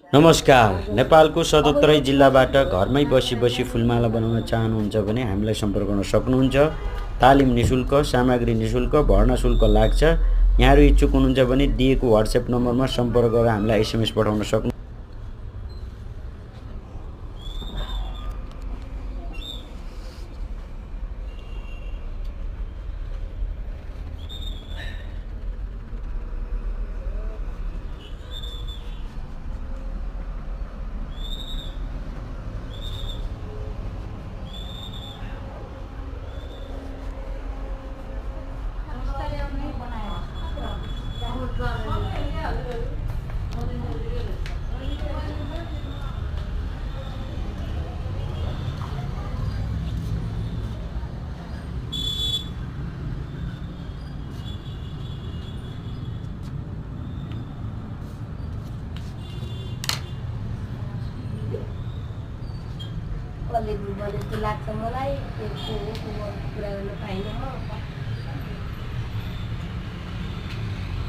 नमस्कार। नेपालको सतहत्तरै जिल्लाबाट घरमै बसी बसी फुलमाला बनाउन चाहनुहुन्छ भने हामीलाई सम्पर्क गर्न सक्नुहुन्छ। तालिम निःशुल्क, सामग्री निःशुल्क, भर्ना शुल्क लाग्छ। यहाँहरू इच्छुक हुनुहुन्छ भने दिएको WhatsApp नम्बरमा सम्पर्क गरेर हामीलाई SMS पठाउन सक्नुहुन्छ। कलेज जस्तो लाग्छ मलाई, त्यो कुरा गर्न पाइनँ म।